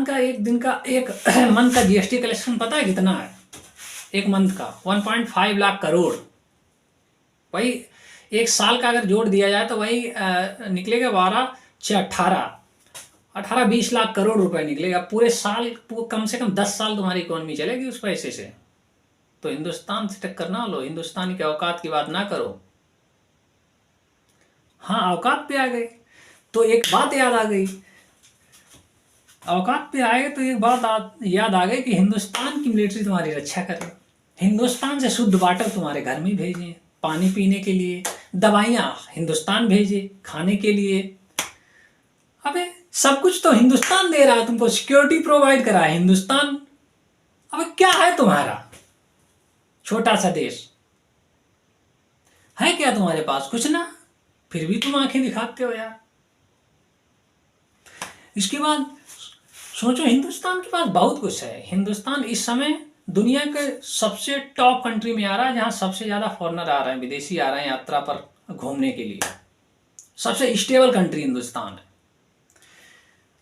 का एक दिन का एक मंथ का जीएसटी कलेक्शन पता है कितना है? एक मंथ का 1.5 लाख करोड़। वही एक साल का अगर जोड़ दिया जाए तो वही निकलेगा 12 6 18 20 लाख करोड़ रुपए निकलेगा पूरे साल। कम से कम 10 साल तुम्हारी इकोनॉमी चलेगी उस पैसे से। तो हिंदुस्तान से टक्कर ना लो, हिंदुस्तान की औकात की बात ना करो। हाँ, औकात पे आ गए तो एक बात याद आ गई। औकात पे आए तो एक बात याद आ गई कि हिंदुस्तान की मिलिट्री तुम्हारी रक्षा करे। हिंदुस्तान से शुद्ध वाटर तुम्हारे घर में भेजे, पानी पीने के लिए, दवाइयाँ हिंदुस्तान भेजे खाने के लिए। अबे सब कुछ तो हिंदुस्तान दे रहा है तुमको, सिक्योरिटी प्रोवाइड करा है हिंदुस्तान। अबे क्या है तुम्हारा छोटा सा देश, है क्या तुम्हारे पास? कुछ ना, फिर भी तुम आंखें दिखाते हो यार। इसके बाद सोचो, हिंदुस्तान के पास बहुत कुछ है। हिंदुस्तान इस समय दुनिया के सबसे टॉप कंट्री में आ रहा है, जहाँ सबसे ज़्यादा फॉरेनर आ रहे हैं, विदेशी आ रहे हैं यात्रा पर घूमने के लिए। सबसे स्टेबल कंट्री हिंदुस्तान है।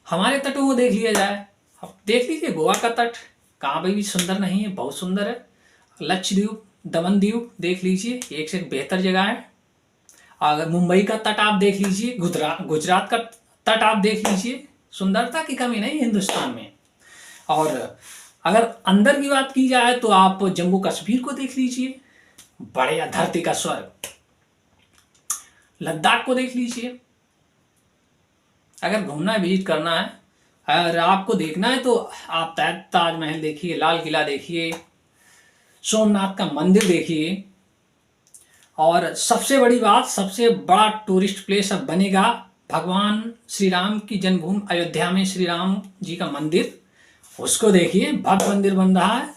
हमारे तटों को देख लिया जाए, अब देख लीजिए गोवा का तट कहाँ पे भी सुंदर नहीं है, बहुत सुंदर है। लक्षद्वीप, दमन द्वीप देख लीजिए, एक से एक बेहतर जगह है। अगर मुंबई का तट आप देख लीजिए, गुजरात का तट आप देख लीजिए, सुंदरता की कमी नहीं हिंदुस्तान में। और अगर अंदर की बात की जाए तो आप जम्मू कश्मीर को देख लीजिए, बढ़िया धरती का स्वर्ग। लद्दाख को देख लीजिए। अगर घूमना है, विजिट करना है, अगर आपको देखना है तो आप ताजमहल देखिए, लाल किला देखिए, सोमनाथ का मंदिर देखिए। और सबसे बड़ी बात, सबसे बड़ा टूरिस्ट प्लेस अब बनेगा भगवान श्री राम की जन्मभूमि अयोध्या में श्री राम जी का मंदिर, उसको देखिए, भव्य मंदिर बन रहा है।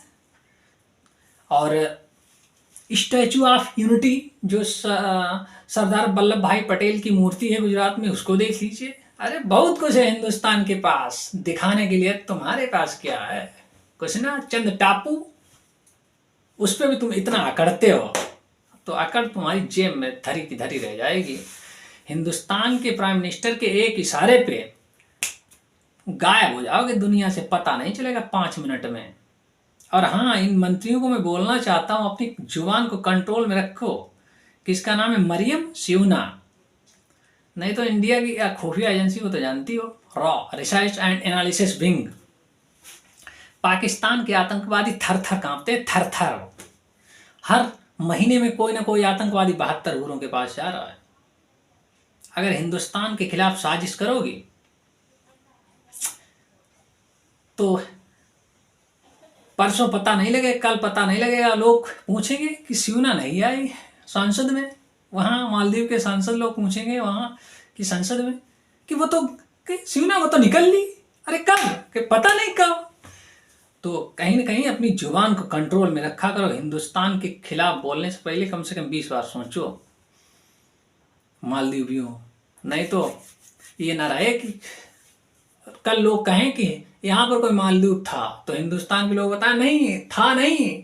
और स्टैचू ऑफ यूनिटी जो सरदार वल्लभ भाई पटेल की मूर्ति है गुजरात में, उसको देख लीजिए। अरे बहुत कुछ है हिंदुस्तान के पास दिखाने के लिए। तुम्हारे पास क्या है? कुछ ना, चंद टापू, उस पर भी तुम इतना अकड़ते हो तो अकड़ तुम्हारी जेब में धरी की धरी रह जाएगी। हिंदुस्तान के प्राइम मिनिस्टर के एक इशारे पे गायब हो जाओगे दुनिया से, पता नहीं चलेगा 5 मिनट में। और हाँ, इन मंत्रियों को मैं बोलना चाहता हूँ, अपनी जुबान को कंट्रोल में रखो। किसका नाम है? मरियम सियोना। नहीं तो इंडिया की खुफिया एजेंसी को तो जानती हो, raw research and analysis wing. Pakistan के आतंकवादी थर थर कांपते, थर थर। हर महीने में कोई ना कोई आतंकवादी 72 गुरों के पास जा रहा है। अगर हिंदुस्तान के खिलाफ साजिश करोगी तो परसों पता नहीं लगेगा, कल पता नहीं लगेगा, लोग पूछेंगे कि सियोना नहीं आई संसद में। वहाँ मालदीव के सांसद लोग पूछेंगे वहाँ की संसद में कि वो तो सियोना वो तो निकल ली, अरे कब, कि पता नहीं कब। तो कहीं ना कहीं अपनी जुबान को कंट्रोल में रखा करो। हिंदुस्तान के खिलाफ बोलने से पहले कम से कम 20 बार सोचो, मालदीवियों। नहीं तो ये ना रहे कि कल लोग कहें कि यहाँ पर कोई मालदीव था तो हिंदुस्तान के लोग बताएं नहीं था, नहीं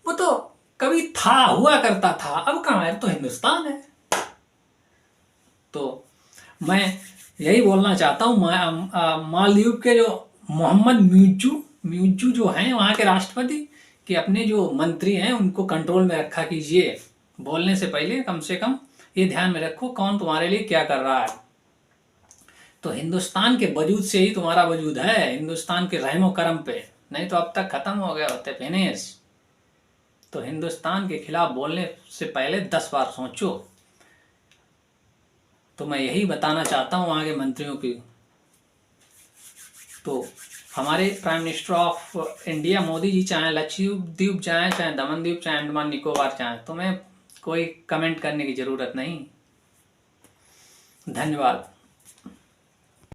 वो तो कभी था, हुआ करता था, अब कहाँ है, तो हिंदुस्तान है। तो मैं यही बोलना चाहता हूँ मालदीव के जो मोहम्मद म्यूजू जो हैं वहाँ के राष्ट्रपति, कि अपने जो मंत्री हैं उनको कंट्रोल में रखा कीजिए। बोलने से पहले कम से कम ये ध्यान में रखो कौन तुम्हारे लिए क्या कर रहा है। तो हिंदुस्तान के वजूद से ही तुम्हारा वजूद है, हिंदुस्तान के रहमो करम पे, नहीं तो अब तक खत्म हो गया होते फिनिश। तो हिंदुस्तान के खिलाफ बोलने से पहले 10 बार सोचो। तो मैं यही बताना चाहता हूँ वहाँ के मंत्रियों की। तो हमारे prime minister of India Modi ji चाहे लक्षद्वीप जाएँ, चाहे दमन द्वीप, चाहे अंडमान निकोबार जाएँ, तुम्हें कोई कमेंट करने की ज़रूरत नहीं। धन्यवाद।